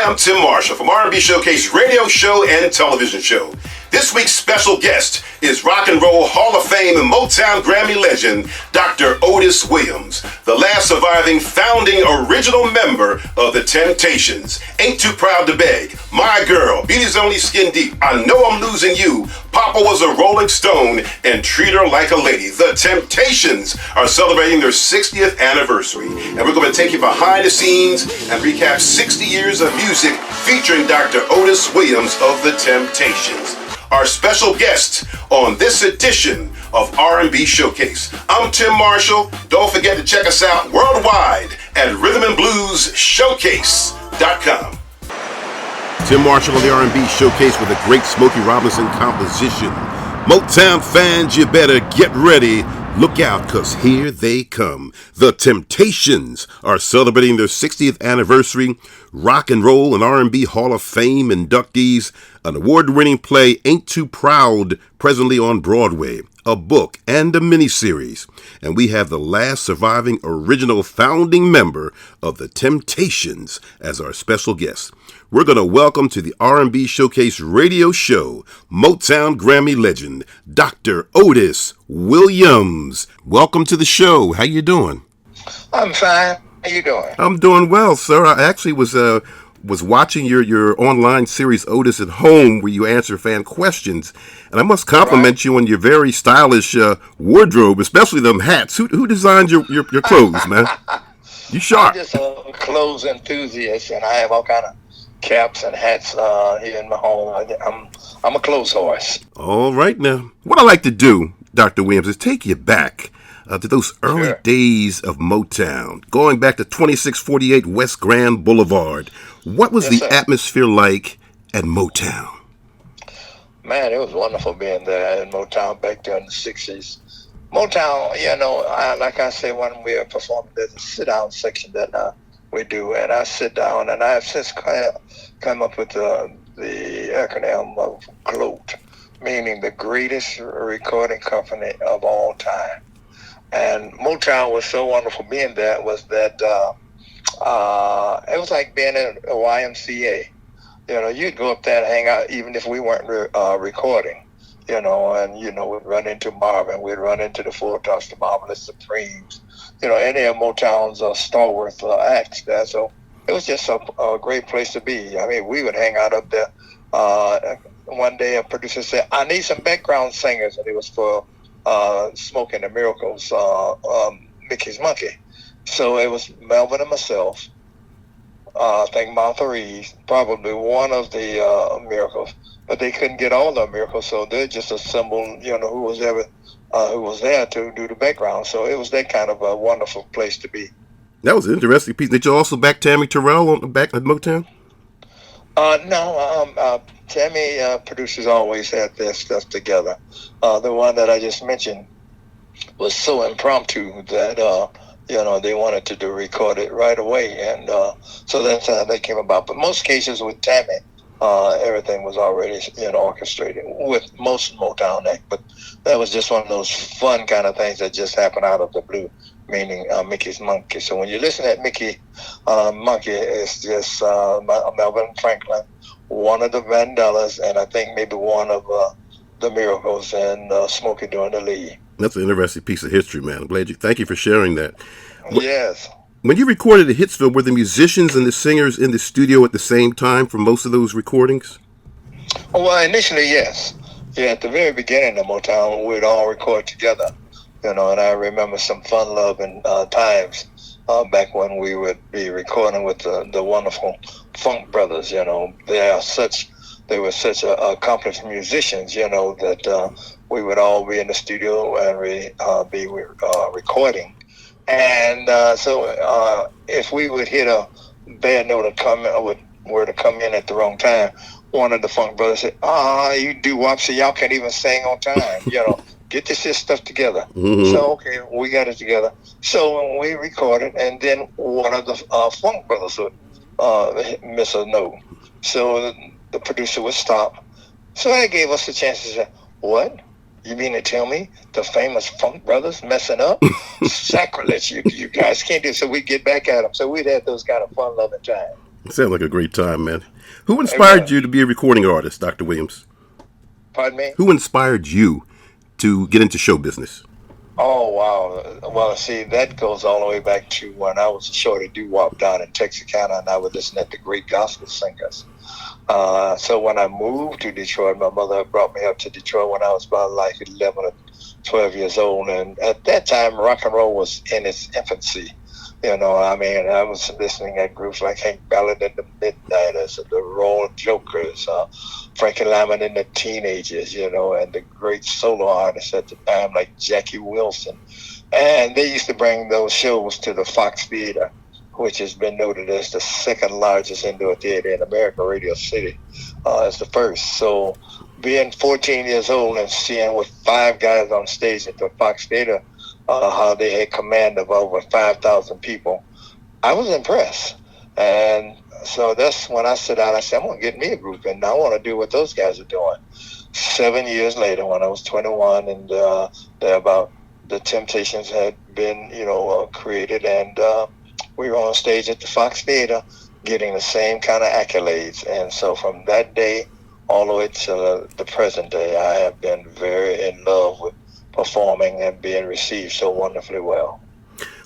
I'm Tim Marshall from R&B Showcase radio show and television show. This week's special guest is Rock and Roll Hall of Fame and Motown Grammy legend, Dr. Otis Williams, the last surviving founding original member of the Temptations. Ain't Too Proud to Beg, My Girl, Beauty's Only Skin Deep, I Know I'm Losing You, Papa Was a Rolling Stone, and Treat Her Like a Lady. The Temptations are celebrating their 60th anniversary, and we're going to take you behind the scenes and recap 60 years of music featuring Dr. Otis Williams of the Temptations. Our special guest on this edition of R&B Showcase. I'm Tim Marshall. Don't forget to check us out worldwide at rhythmandbluesshowcase.com. Tim Marshall on the R&B Showcase with a great Smokey Robinson composition. Motown fans, you better get ready. Look out, cause here they come. The Temptations are celebrating their 60th anniversary. Rock and Roll and R&B Hall of Fame inductees. An award-winning play, Ain't Too Proud, presently on Broadway. A book and a miniseries. And we have the last surviving original founding member of the Temptations as our special guest. We're going to welcome to the R&B Showcase radio show, Motown Grammy legend, Dr. Otis Williams. Welcome to the show. How you doing? I'm fine. How you doing? I'm doing well, sir. I actually was watching your online series, Otis at Home, where you answer fan questions. And I must compliment you on your very stylish wardrobe, especially them hats. Who designed your clothes, man? You sharp. I'm just a clothes enthusiast, and I have all kind of caps and hats here in my home. I'm a clothes horse. All right now. What I like to do, Dr. Williams, is take you back to those early days of Motown, going back to 2648 West Grand Boulevard. What was the atmosphere like at Motown? Man, it was wonderful being there in Motown back there in the 60s. Motown, like I say, when we are performing, there's a sit-down section that we do, and I sit down, and I have since come up with the acronym of GLOAT, meaning the greatest recording company of all time. And Motown was so wonderful being there was that it was like being in a YMCA. You'd go up there and hang out even if we weren't recording, and, we'd run into Marvin, we'd run into the Full Toss, the Marvelous Supremes, any of Motown's stalwart acts there. So it was just a great place to be. I mean, we would hang out up there. One day a producer said, I need some background singers, and it was for Smoking the Miracles, Mickey's Monkey. So it was Melvin and myself, I think Martha Reeves, probably one of the Miracles, but they couldn't get all the Miracles, so they just assembled, who was there to do the background. So it was that kind of a wonderful place to be. That was an interesting piece. Did you also back Tammy Terrell back at Motown? No, Tammy producers always had their stuff together. The one that I just mentioned was so impromptu that they wanted to record it right away, and so that's how that came about. But most cases with Tammy, everything was already orchestrated with most Motown act. But that was just one of those fun kind of things that just happened out of the blue, meaning Mickey's Monkey. So when you listen at Mickey Monkey, it's just Melvin Franklin, one of the Vandellas, and I think maybe one of the Miracles, and Smokey doing the lead. That's an interesting piece of history, man. I'm glad thank you for sharing that. Yes. When you recorded at Hitsville, were the musicians and the singers in the studio at the same time for most of those recordings? Well, initially, yes. Yeah, at the very beginning of Motown, we'd all record together, and I remember some fun-loving times back when we would be recording with the wonderful Funk Brothers. They were such accomplished musicians, that we would all be in the studio and be recording. And so if we would hit a bad note were to come in at the wrong time, one of the Funk Brothers said, you doo-wop, so y'all can't even sing on time, get this shit stuff together. Mm-hmm. So, okay, we got it together. So when we recorded, and then one of the Funk Brothers would miss a note. So the producer would stop. So that gave us a chance to say, what? You mean to tell me the famous Funk Brothers messing up? Sacrilege, you guys can't do it. So we'd get back at them. So we'd have those kind of fun-loving times. Sounds like a great time, man. Who inspired Amen. you to be a recording artist, Dr. Williams? Pardon me? Who inspired you to get into show business? Oh, wow. Well, see, that goes all the way back to when I was a shorty doo-wop down in Texarkana, and I would listen to great gospel singers. So when I moved to Detroit, my mother brought me up to Detroit when I was about like 11 or 12 years old. And at that time, rock and roll was in its infancy. You know, I mean, I was listening at groups like Hank Ballard and the Midnighters, the Royal Jokers, Frankie Lyman and the Teenagers, you know, and the great solo artists at the time like Jackie Wilson. And they used to bring those shows to the Fox Theater, which has been noted as the second largest indoor theater in America, Radio City, as the first. So being 14 years old and seeing with 5 guys on stage at the Fox Theater, how they had command of over 5,000 people, I was impressed. And so that's when I sat down, I said, I'm going to get me a group, and I want to do what those guys are doing. 7 years later, when I was 21, and the Temptations had been, created, and we were on stage at the Fox Theater getting the same kind of accolades. And so from that day all the way to the present day, I have been very in love with performing and being received so wonderfully well.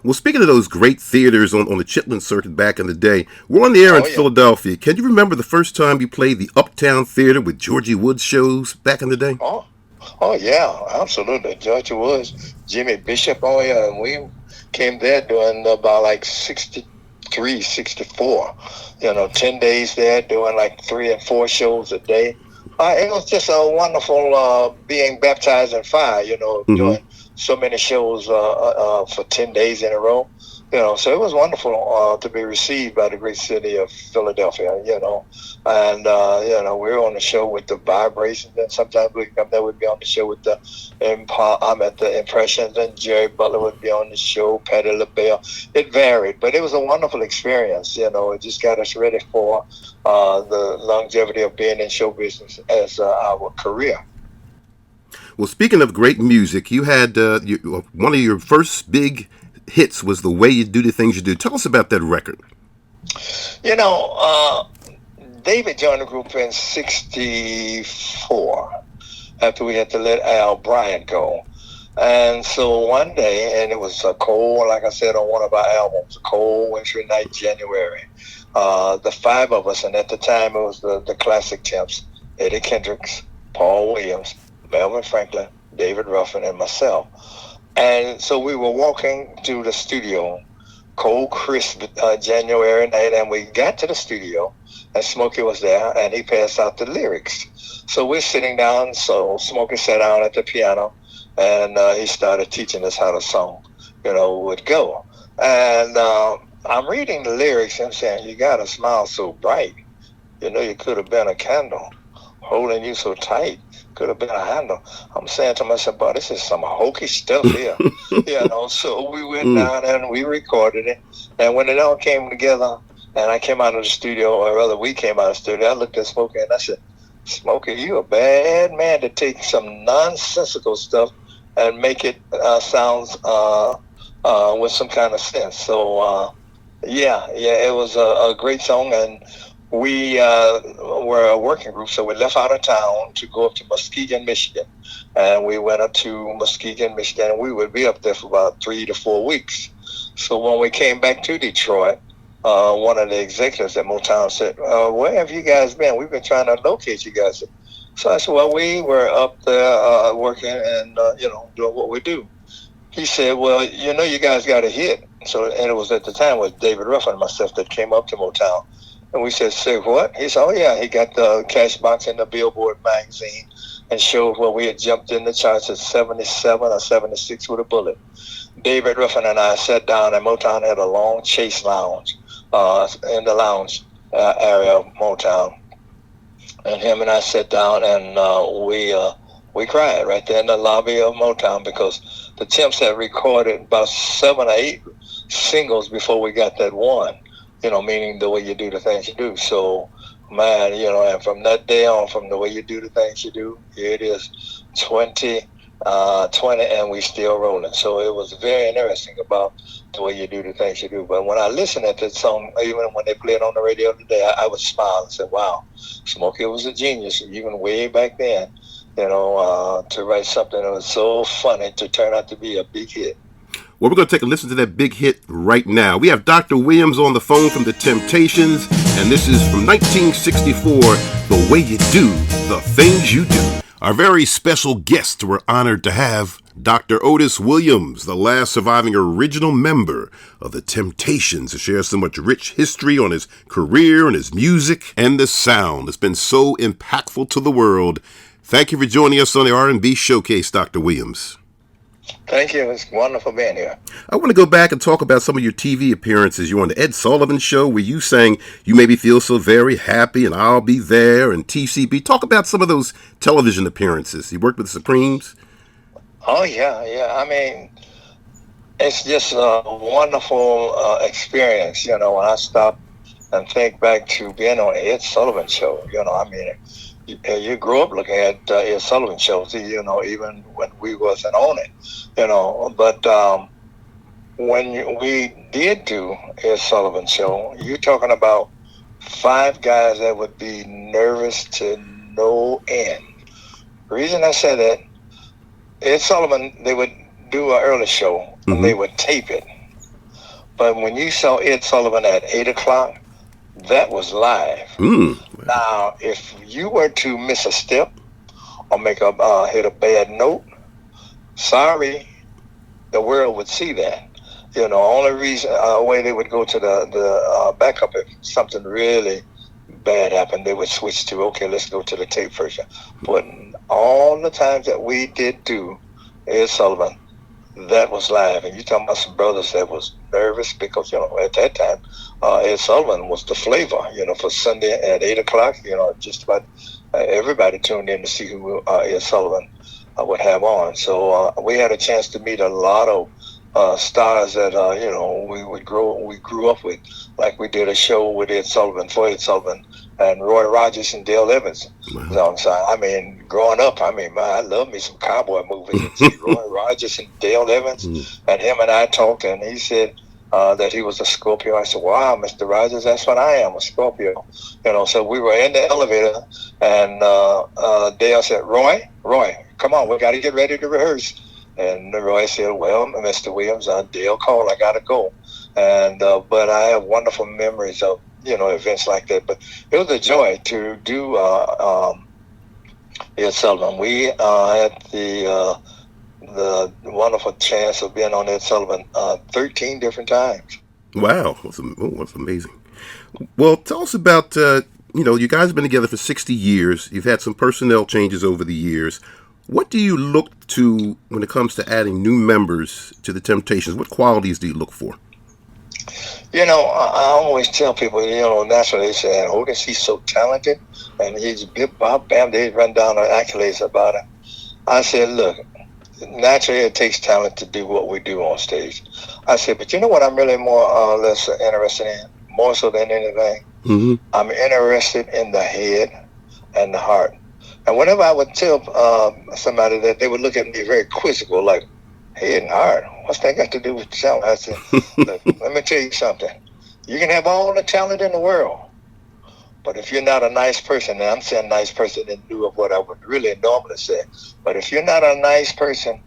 Well, speaking of those great theaters on the Chitlin circuit back in the day, we're on the air in Philadelphia. Can you remember the first time you played the Uptown Theater with Georgie Woods shows back in the day? Oh yeah, absolutely. Georgie Woods, Jimmy Bishop, and we came there doing about like 63, 64. 10 days there doing like 3 and 4 shows a day. It was just a wonderful being baptized in fire, doing so many shows for 10 days in a row. So it was wonderful to be received by the great city of Philadelphia, and, we were on the show with the Vibrations, and sometimes we'd come there, we'd be on the show with the Impressions, and Jerry Butler would be on the show, Patti LaBelle. It varied, but it was a wonderful experience, it just got us ready for the longevity of being in show business as our career. Well, speaking of great music, you had one of your first big hits was The Way You Do the Things You Do. Tell us about that record. David joined the group in 64 after we had to let Al Bryant go. And so one day, and it was a cold, like I said on one of our albums, a cold wintry night, January. The 5 of us, and at the time it was the classic Temps, Eddie Kendricks, Paul Williams, Melvin Franklin, David Ruffin, and myself. And so we were walking to the studio, cold, crisp January night, and we got to the studio, and Smokey was there, and he passed out the lyrics. So we're sitting down, so Smokey sat down at the piano, and he started teaching us how the song, would go. And I'm reading the lyrics and saying, you got a smile so bright, you could have been a candle, holding you so tight. Could have been a handle. I'm saying to myself, "Boy, this is some hokey stuff here," So we went down and we recorded it. And when it all came together, and I came out of the studio, or rather, we came out of the studio, I looked at Smokey and I said, "Smokey, you a bad man to take some nonsensical stuff and make it sound with some kind of sense." So it was a great song, and we were a working group, so we left out of town to go up to Muskegon, Michigan. And we went up to Muskegon, Michigan, and we would be up there for about 3 to 4 weeks. So when we came back to Detroit, one of the executives at Motown said, where have you guys been? We've been trying to locate you guys. So I said, well, we were up there working and, doing what we do. He said, well, you guys got a hit. And it was at the time with David Ruffin and myself that came up to Motown. And we said, say what? He said, oh, yeah. He got the cash box in the Billboard magazine and showed where we had jumped in the charts at 77 or 76 with a bullet. David Ruffin and I sat down, and Motown had a long chase lounge in the lounge area of Motown. And him and I sat down, and we cried right there in the lobby of Motown, because the Temps had recorded about 7 or 8 singles before we got that one. Meaning The Way You Do the Things You Do. So, man, and from that day on, from The Way You Do the Things You Do, here it is, 20 20, and we still rolling. So it was very interesting about the way you do the things you do. But when I listen at that song, even when they play it on the radio today, I would smile and say, wow, Smokey was a genius, even way back then, to write something that was so funny to turn out to be a big hit. Well, we're going to take a listen to that big hit right now. We have Dr. Williams on the phone from the Temptations, and this is from 1964, The Way You Do, The Things You Do. Our very special guest, we're honored to have Dr. Otis Williams, the last surviving original member of the Temptations, to share so much rich history on his career and his music and the sound that's been so impactful to the world. Thank you for joining us on the R&B Showcase, Dr. Williams. Thank you. It's wonderful being here. I want to go back and talk about some of your TV appearances. You were on the Ed Sullivan Show where you sang You Made Me Feel So Very Happy and I'll Be There and TCB. Talk about some of those television appearances. You worked with the Supremes? Oh, yeah. I mean, it's just a wonderful experience, when I stop and think back to being on the Ed Sullivan Show. You grew up looking at Ed Sullivan shows, even when we wasn't on it, But when we did do Ed Sullivan show, you're talking about 5 guys that would be nervous to no end. The reason I say that, Ed Sullivan, they would do an early show, and they would tape it. But when you saw Ed Sullivan at 8 o'clock, that was live. Now, if you were to miss a step or hit a bad note, sorry, the world would see that. Only reason way they would go to the backup if something really bad happened, they would switch to, okay, let's go to the tape version. But all the times that we did do Ed Sullivan, that was live. And you're talking about some brothers that was nervous because, at that time, Ed Sullivan was the flavor, for Sunday at 8 o'clock. Just about everybody tuned in to see who Ed Sullivan would have on. So we had a chance to meet a lot of stars that, we grew up with. Like we did a show with Ed Sullivan, for Ed Sullivan, and Roy Rogers and Dale Evans. Wow. So, growing up, I love me some cowboy movies. And see Roy Rogers and Dale Evans, and him and I talked, and he said that he was a Scorpio. I said, wow, Mr. Rogers, that's what I am, a Scorpio. So we were in the elevator, and Dale said, Roy, come on, we got to get ready to rehearse. And Roy said, well, Mr. Williams, Dale called, I got to go. And but I have wonderful memories of, events like that. But it was a joy to do Ed Sullivan. We had the wonderful chance of being on Ed Sullivan 13 different times. Wow, that's amazing. Well, tell us about, you guys have been together for 60 years. You've had some personnel changes over the years. What do you look to when it comes to adding new members to the Temptations? What qualities do you look for? I always tell people, naturally they say, Otis, he's so talented, and he's bip, bop, bam, they run down the accolades about it. I said, look, naturally it takes talent to do what we do on stage. I said, but you know what I'm really more or less interested in, more so than anything? I'm interested in the head and the heart. And whenever I would tell somebody that, they would look at me very quizzical, like, head and heart, what's that got to do with talent? I said, look, let me tell you something. You can have all the talent in the world, but if you're not a nice person, and I'm saying nice person in lieu of what I would really normally say, but if you're not a nice person,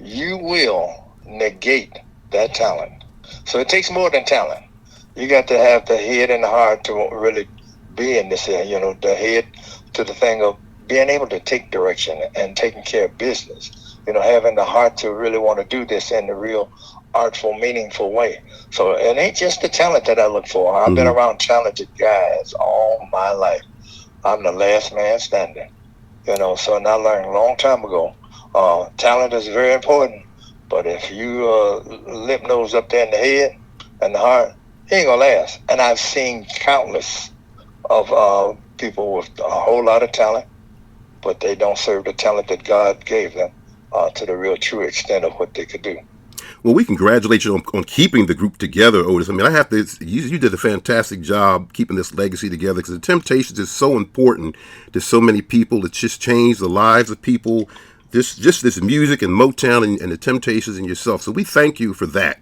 you will negate that talent. So it takes more than talent. You got to have the head and the heart to really be in this area, the head to the thing of being able to take direction and taking care of business. Having the heart to really want to do this in a real artful, meaningful way. So it ain't just the talent that I look for. I've been around talented guys all my life. I'm the last man standing. So and I learned a long time ago, talent is very important, but if you lip nose up there in the head and the heart, he ain't gonna last. And I've seen countless of people with a whole lot of talent, but they don't serve the talent that God gave them to the real true extent of what they could do. Well, we congratulate you on keeping the group together, Otis. I have to, you did a fantastic job keeping this legacy together, because the Temptations is so important to so many people. It's just changed the lives of people this music and Motown and the Temptations and yourself. So we thank you for that.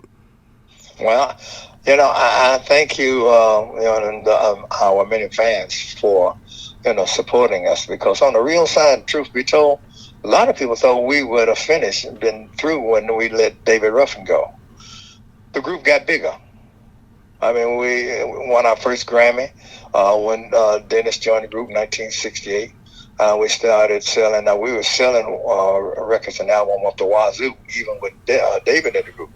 Well, I thank you, and our many fans for, supporting us, because on the real side, truth be told, a lot of people thought we would have finished and been through when we let David Ruffin go. The group got bigger. I mean, we won our first Grammy when Dennis joined the group in 1968. We started selling. We were selling records and albums up the wazoo, even with David in the group.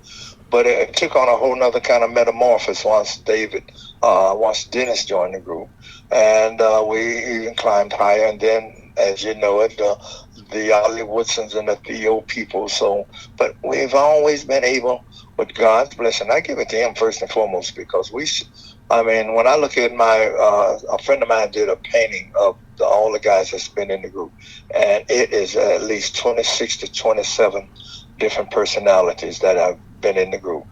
But it took on a whole nother kind of metamorphosis once Dennis joined the group, and we even climbed higher. And then, as you know it, the Ollie Woodsons and the Theo people. But we've always been able, with God's blessing, I give it to him first and foremost, because when I look at a friend of mine did a painting of all the guys that's been in the group, and it is at least 26 to 27 different personalities that have been in the group,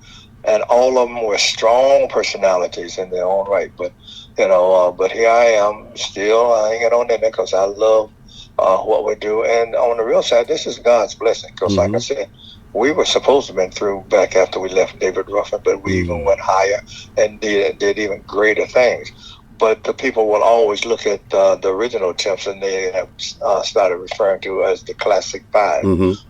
and all of them were strong personalities in their own right. But but here I am still hanging on in there because I love what we do. And on the real side, this is God's blessing, because like I said, we were supposed to have been through back after we left David Ruffin, but we even went higher and did even greater things. But the people will always look at the original Temps, and they have started referring to as the Classic Five,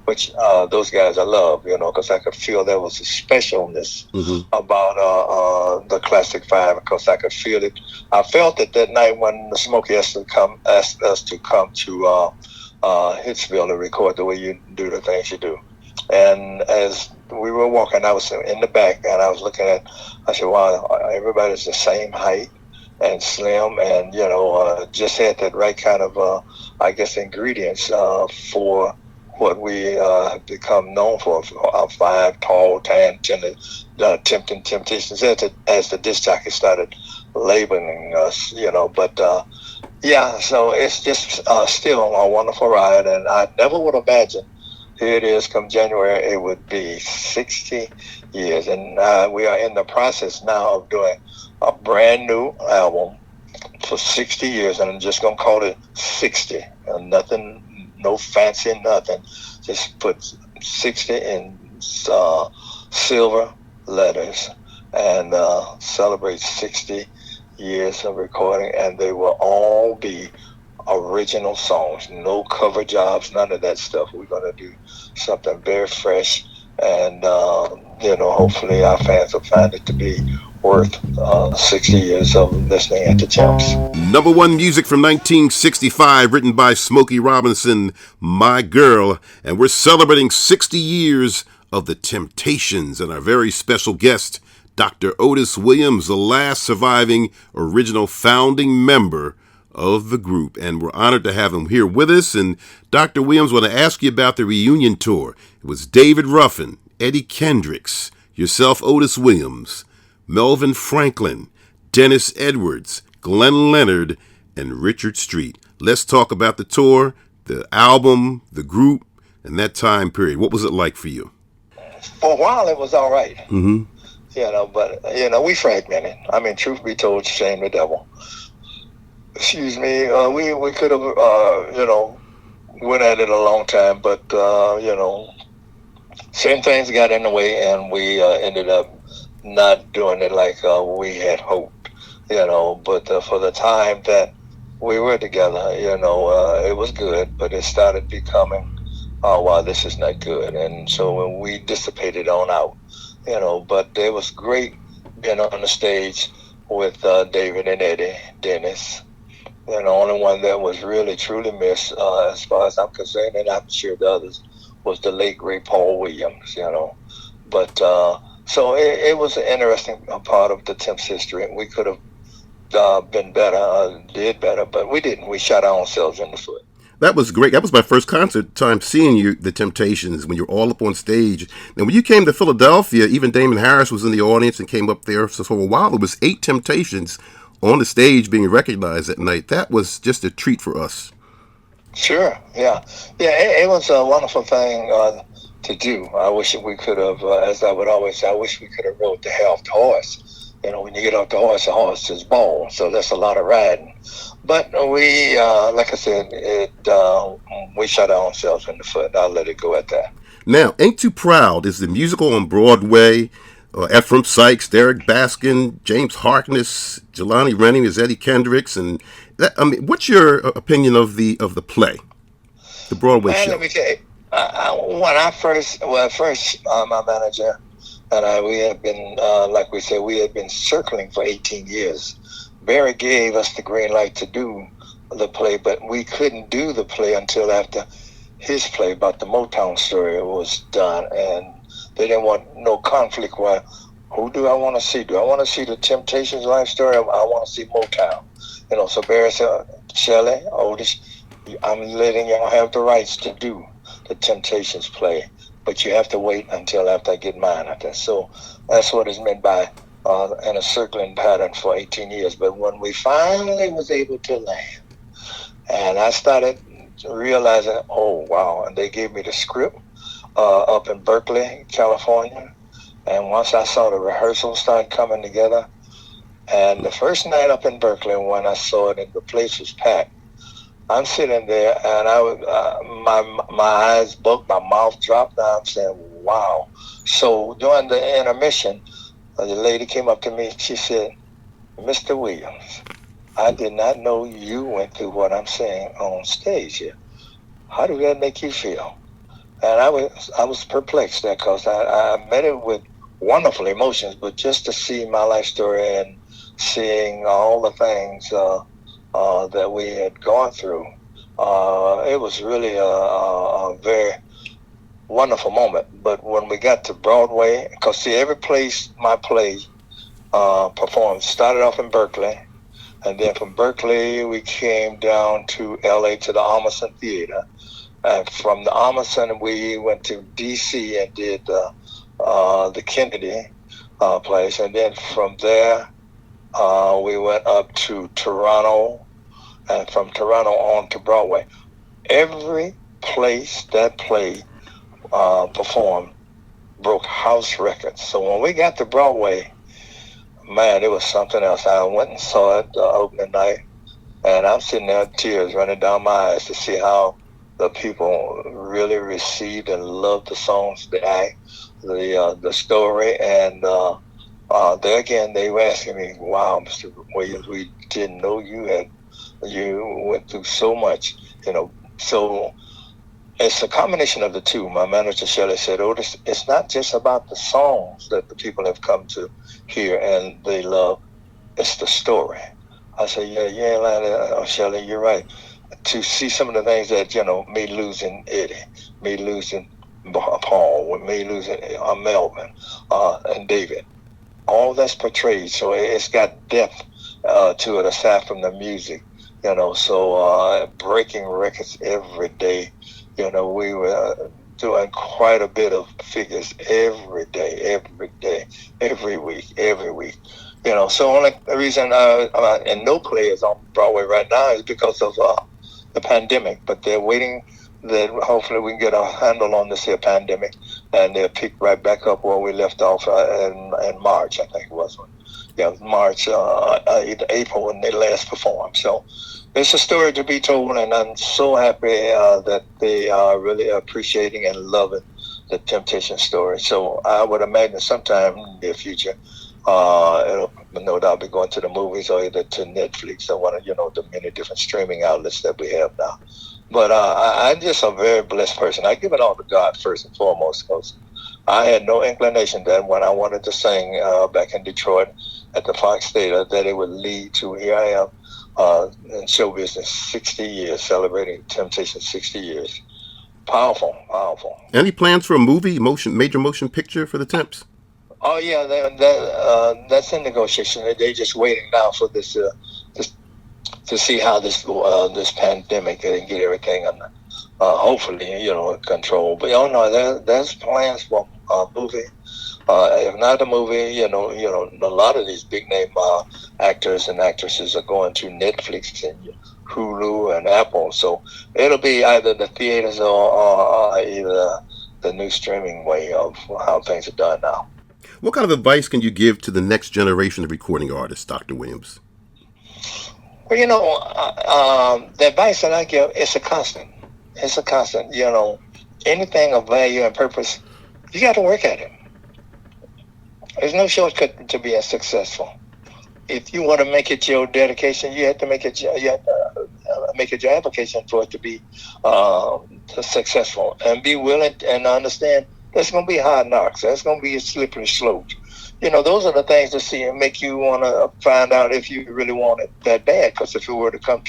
which those guys I love, because I could feel there was a specialness about the Classic Five, because I could feel it. I felt it that night when the Smokey asked us to come to Hitsville to record the way you do the things you do. And as we were walking, I was in the back, and I was looking I said, wow, everybody's the same height and slim, and just had that right kind of ingredients for what we become known for. Our 5 tall, tan, tempting Temptations, as the disc jockey started labeling us, but so it's just still a wonderful ride. And I never would imagine, here it is, come January, it would be 60 years. And we are in the process now of doing a brand new album for 60 years. And I'm just going to call it 60. And nothing, no fancy, nothing. Just put 60 in silver letters, and celebrate 60 years of recording. And they will all be original songs, no cover jobs, none of that stuff. We're going to do something very fresh, and hopefully our fans will find it to be worth 60 years of listening at the Temps. Number one music from 1965, written by Smokey Robinson, My Girl, and we're celebrating 60 years of the Temptations, and our very special guest, Dr. Otis Williams, the last surviving original founding member of the group, and we're honored to have him here with us. And Dr. Williams, I want to ask you about the reunion tour. It was David Ruffin, Eddie Kendricks, yourself, Otis Williams, Melvin Franklin, Dennis Edwards, Glenn Leonard, and Richard Street. Let's talk about the tour, the album, the group, and that time period. What was it like for you? For a while, it was all right. But we fragmented. I mean, truth be told, shame the devil. Excuse me, we could have, went at it a long time, but, certain things got in the way, and we ended up not doing it like we had hoped, but for the time that we were together, it was good, but it started becoming, wow, this is not good. And so when we dissipated on out, but it was great being on the stage with David and Eddie, Dennis. The only one that was really, truly missed, as far as I'm concerned, and I'm sure the others, was the late, great Paul Williams, But, so it was an interesting part of the Temps history, and we could have been better, did better, but we didn't. We shot our own selves in the foot. That was great. That was my first concert time seeing you, the Temptations, when you're all up on stage. And when you came to Philadelphia, even Damon Harris was in the audience and came up there. So for a while, it was 8 Temptations on the stage being recognized that night. That was just a treat for us. Sure, yeah. It was a wonderful thing to do. I wish we could have, as I would always say, I wish we could have rode the half horse, When you get off the horse is ball. So that's a lot of riding. But we, like I said, we shot our own selves in the foot. I'll let it go at that. Now, Ain't Too Proud is the musical on Broadway. Ephraim Sykes, Derek Baskin, James Harkness, Jelani Rennie is Eddie Kendricks, and what's your opinion of the play, the Broadway show? Let me tell you, when I first, my manager and I, we had been, like we said, we had been circling for 18 years. Barry gave us the green light to do the play, but we couldn't do the play until after his play about the Motown story was done, and they didn't want no conflict. Why? Who do I want to see? Do I want to see the Temptations life story? Or I want to see Motown. So Barry said, Shelley, Otis, I'm letting y'all have the rights to do the Temptations play, but you have to wait until after I get mine out there. So that's what is meant by in a circling pattern for 18 years. But when we finally was able to land, and I started realizing, oh, wow, and they gave me the script up in Berkeley, California. And once I saw the rehearsals start coming together, and the first night up in Berkeley, when I saw it and the place was packed, I'm sitting there and I was, my eyes bugged, my mouth dropped down. I'm saying, wow. So during the intermission, the lady came up to me. She said, Mr. Williams, I did not know you went through what I'm saying on stage here. How did that make you feel? And I was perplexed there because I met it with wonderful emotions, but just to see my life story and seeing all the things that we had gone through, it was really a very wonderful moment. But when we got to Broadway, because see, every place my play performed started off in Berkeley, and then from Berkeley we came down to LA to the Emerson Theater. And from the Emerson, we went to D.C. and did the Kennedy place. And then from there, we went up to Toronto, and from Toronto on to Broadway. Every place that play performed broke house records. So when we got to Broadway, man, it was something else. I went and saw it opening night, and I'm sitting there, tears running down my eyes to see how the people really received and loved the songs, the act, the story, and there again they were asking me, "Wow, Mr. Williams, we didn't know you went through so much, So it's a combination of the two. My manager Shelley said, "Otis, it's not just about the songs that the people have come to hear and they love; it's the story." I said, "Yeah, you ain't lying, Shelley. You're right." To see some of the things that, me losing Eddie, me losing Paul, me losing Melvin and David, all that's portrayed. So it's got depth to it aside from the music, So breaking records every day, we were doing quite a bit of figures every day, every week. So only the reason and no players on Broadway right now is because of the pandemic, but they're waiting that hopefully we can get a handle on this here pandemic, and they'll pick right back up where we left off in March, I think it was. March, either April when they last performed. So it's a story to be told, and I'm so happy that they are really appreciating and loving the Temptation story. So I would imagine sometime in the near future, it'll no doubt be going to the movies or either to Netflix or one of the many different streaming outlets that we have now. But I'm just a very blessed person. I give it all to God first and foremost, because I had no inclination that when I wanted to sing back in Detroit at the Fox Theater that it would lead to here I am in show business 60 years, celebrating Temptation 60 years. Powerful. Any plans for a major motion picture for the Temps? Oh yeah, that's in negotiation. They're just waiting now for this to see how this pandemic and get everything under hopefully control. But there's plans for a movie. If not a movie, a lot of these big name actors and actresses are going to Netflix and Hulu and Apple. So it'll be either the theaters or either the new streaming way of how things are done now. What kind of advice can you give to the next generation of recording artists, Dr. Williams? Well, the advice that I give is a constant. It's a constant. Anything of value and purpose, you got to work at it. There's no shortcut to being successful. If you want to make it your dedication, you have to make it. You have to make it your application for it to be successful, and be willing and understand there's going to be hard knocks. There's going to be a slippery slope. Those are the things that see and make you want to find out if you really want it that bad. Because if it were to come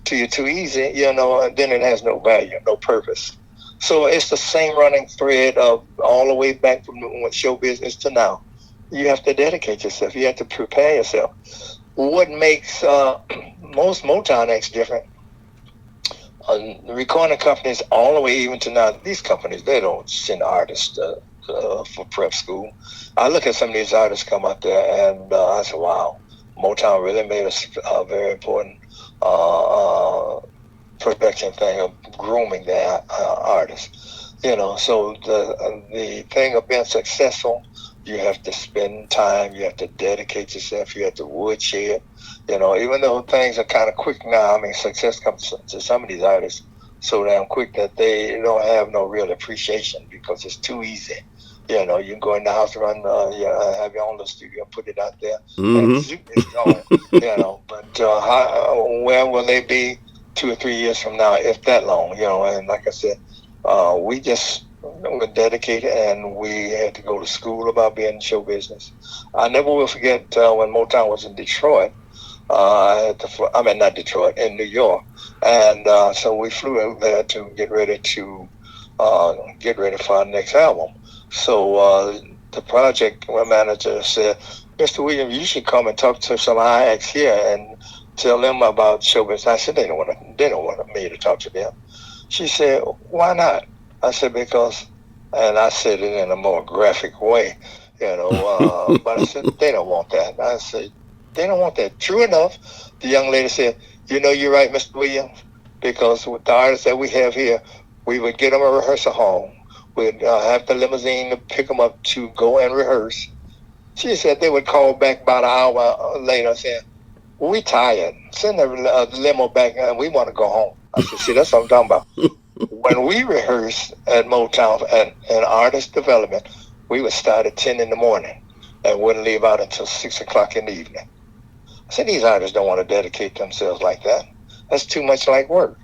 to you too easy, then it has no value, no purpose. So it's the same running thread of all the way back from show business to now. You have to dedicate yourself. You have to prepare yourself. What makes most Motown acts different, recording companies all the way even to now, these companies, they don't send artists for prep school. I look at some of these artists come out there and I say, wow, Motown really made a very important production thing of grooming their artists. So the thing of being successful, you have to spend time, you have to dedicate yourself, you have to woodshed. Even though things are kind of quick now, success comes to some of these artists so damn quick that they don't have no real appreciation because it's too easy. You can go in the house, run, have your own little studio, put it out there, and zoom, it's gone. But where will they be 2 or 3 years from now, if that long? And like I said, we're dedicated, and we had to go to school about being in show business. I never will forget when Motown was in Detroit. Not Detroit, in New York, and so we flew out there to get ready for our next album. So the project manager said, "Mr. Williams, you should come and talk to some high acts here and tell them about show business." I said, "They don't want me to talk to them." She said, "Why not?" I said, "Because," and I said it in a more graphic way, but I said, "They don't want that." I said, "They don't want that." True enough, the young lady said, "You're right, Mr. Williams, because with the artists that we have here, we would get them a rehearsal home. We'd have the limousine to pick them up to go and rehearse." She said they would call back about an hour later saying, "We tired. Send the limo back and we want to go home." I said, "See, that's what I'm talking about." When we rehearsed at Motown and artist development, we would start at 10 in the morning and wouldn't leave out until 6 o'clock in the evening. I said, these artists don't want to dedicate themselves like that. That's too much like work.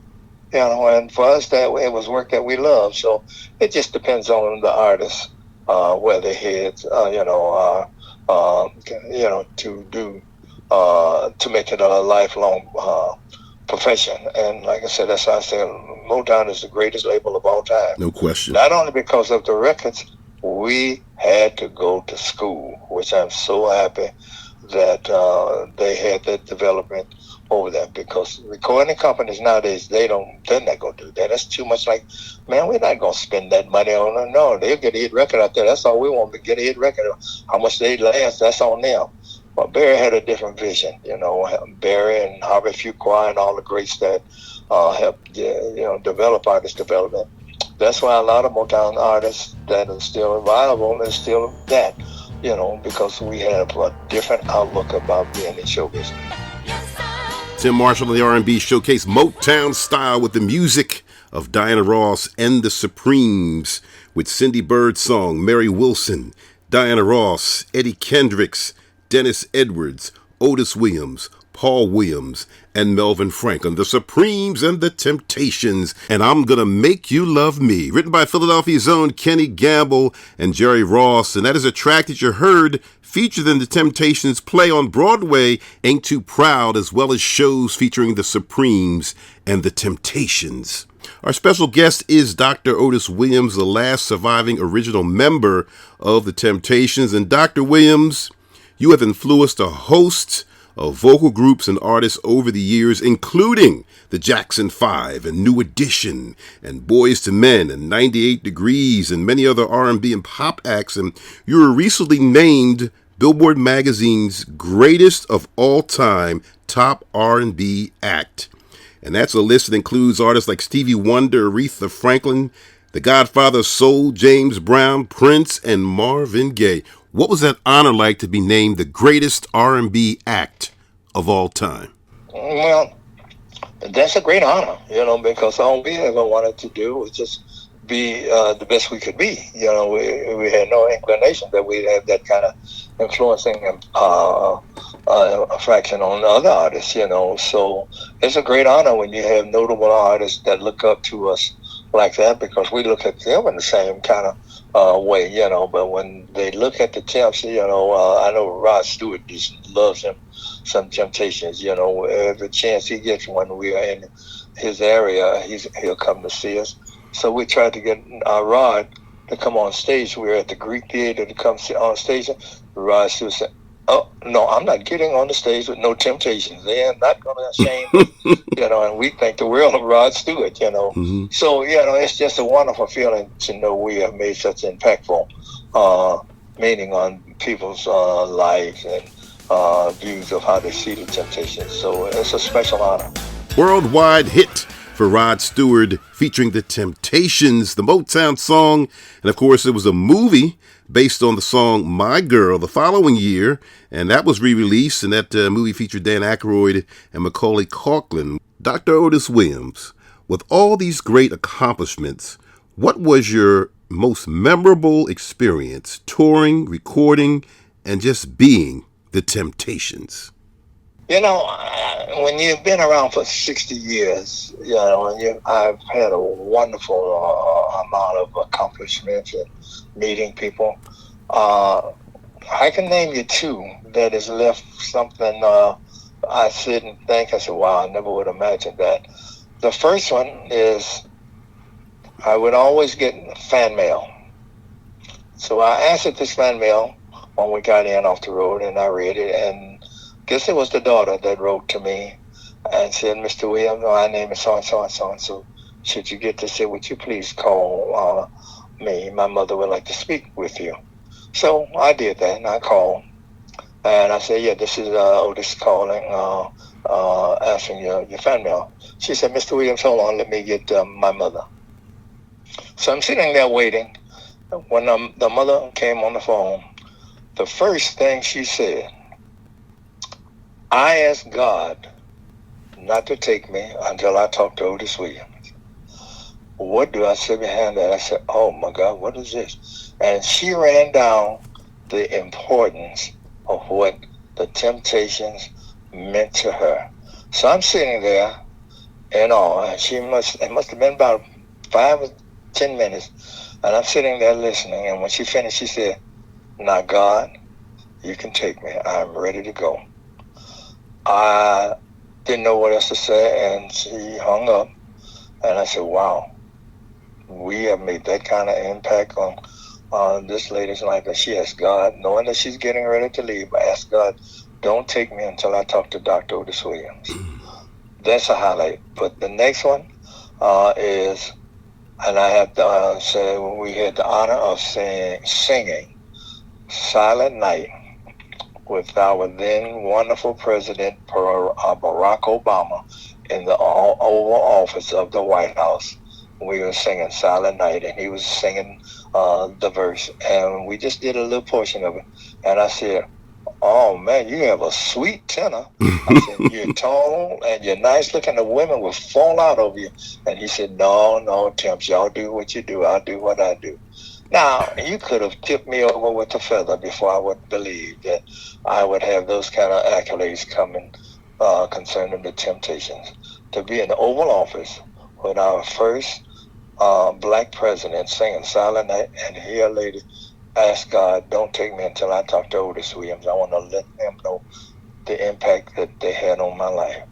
And for us, that it was work that we love. So it just depends on the artist, where their heads, to make it a lifelong profession. And like I said, that's why I said Motown is the greatest label of all time. No question. Not only because of the records, we had to go to school, which I'm so happy that they had that development over there, because recording companies nowadays, they're not going to do that. That's too much like, man, we're not going to spend that money on it. No, they'll get a hit record out there. That's all we want, to get a hit record. How much they last, that's on them. But Barry had a different vision, Barry and Harvey Fuqua and all the greats that helped, develop artist development. That's why a lot of Motown artists that are still viable is still that, because we have a different outlook about being in show business. Tim Marshall on the R&B Showcase, Motown style, with the music of Diana Ross and the Supremes, with Cindy Birdsong, Mary Wilson, Diana Ross, Eddie Kendricks, Dennis Edwards, Otis Williams, Paul Williams, and Melvin Franklin, the Supremes and the Temptations, and I'm Gonna Make You Love Me, written by Philadelphia's own Kenny Gamble and Jerry Ross, and that is a track that you heard featured in the Temptations' play on Broadway, Ain't Too Proud, as well as shows featuring the Supremes and the Temptations. Our special guest is Dr. Otis Williams, the last surviving original member of the Temptations. And Dr. Williams, you have influenced a host of vocal groups and artists over the years, including the Jackson 5 and New Edition and Boys to Men and 98 Degrees and many other R&B and pop acts. And you were recently named Billboard Magazine's greatest of all time top R&B act. And that's a list that includes artists like Stevie Wonder, Aretha Franklin, the Godfather of Soul, James Brown, Prince, and Marvin Gaye. What was that honor like to be named the greatest R&B act of all time? Well, that's a great honor, because all we ever wanted to do was just be the best we could be. We had no inclination that we'd have that kind of influencing fraction on other artists, So it's a great honor when you have notable artists that look up to us like that, because we look at them in the same kind of way, But when they look at the Temps, I know Rod Stewart just loves him some Temptations, every chance he gets when we are in his area, he'll come to see us. So we tried to get Rod to come on stage. We were at the Greek Theater to come sit on stage. Rod Stewart said, "Oh, no, I'm not getting on the stage with no Temptations. They are not going to shame me." And we think the world of Rod Stewart, Mm-hmm. So, it's just a wonderful feeling to know we have made such impactful meaning on people's lives and views of how they see the Temptations. So it's a special honor. Worldwide hit for Rod Stewart featuring the Temptations, the Motown song. And of course, it was a movie based on the song My Girl the following year. And that was re-released. And that movie featured Dan Aykroyd and Macaulay Culkin. Dr. Otis Williams, with all these great accomplishments, what was your most memorable experience touring, recording, and just being the Temptations? When you've been around for 60 years, and I've had a wonderful amount of accomplishments and meeting people. I can name you two that has left something I sit and think, I said, wow, I never would imagine that. The first one is I would always get fan mail. So I answered this fan mail when we got in off the road, and I read it, and guess it was the daughter that wrote to me and said, "Mr. Williams, my name is so-and-so and so-and-so. Should you get this, would you please call me? My mother would like to speak with you." So I did that, and I called. And I said, "Yeah, this is Otis calling, asking your fan mail." She said, "Mr. Williams, hold on, let me get my mother." So I'm sitting there waiting. When the mother came on the phone, the first thing she said, "I asked God not to take me until I talk to Otis Williams." What do I say behind that? I said, "Oh my God, what is this?" And she ran down the importance of what the Temptations meant to her. So I'm sitting there in awe, and it must have been about 5 or 10 minutes, and I'm sitting there listening, and when she finished, she said, "Now God, you can take me. I'm ready to go." I didn't know what else to say, and she hung up, and I said, wow, we have made that kind of impact on this lady's life that she asked God, knowing that she's getting ready to leave, I asked God, don't take me until I talk to Dr. Otis Williams. That's a highlight. But the next one is, and I have to say, we had the honor of singing Silent Night with our then wonderful President Barack Obama in the Oval Office of the White House. We were singing Silent Night, and he was singing the verse, and we just did a little portion of it. And I said, "Oh man, you have a sweet tenor." I said, "You're tall and you're nice looking. The women will fall out of you." And he said, No, Temps, y'all do what you do. I'll do what I do." Now, you could have tipped me over with a feather before I would believe that I would have those kind of accolades coming concerning the Temptations. To be in the Oval Office with our first black president singing Silent Night, and hear a lady ask God, don't take me until I talk to Otis Williams. I want to let them know the impact that they had on my life.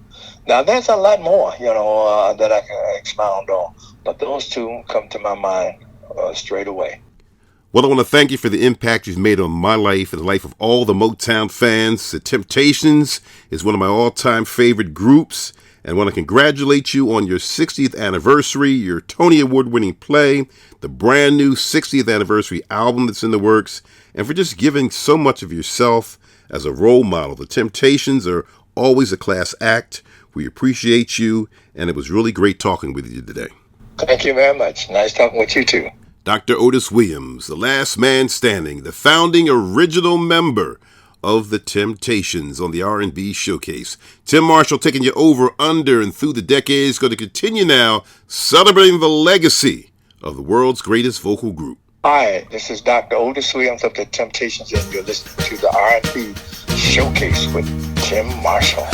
Now, there's a lot more, that I can expound on, but those two come to my mind straight away. Well, I want to thank you for the impact you've made on my life and the life of all the Motown fans. The Temptations is one of my all-time favorite groups. And I want to congratulate you on your 60th anniversary, your Tony Award-winning play, the brand new 60th anniversary album that's in the works, and for just giving so much of yourself as a role model. The Temptations are always a class act. We appreciate you, and it was really great talking with you today. Thank you very much. Nice talking with you, too. Dr. Otis Williams, the last man standing, the founding original member of the Temptations on the R&B Showcase. Tim Marshall taking you over, under, and through the decades. Going to continue now celebrating the legacy of the world's greatest vocal group. Hi, this is Dr. Otis Williams of the Temptations, and you're listening to the R&B Showcase with Tim Marshall.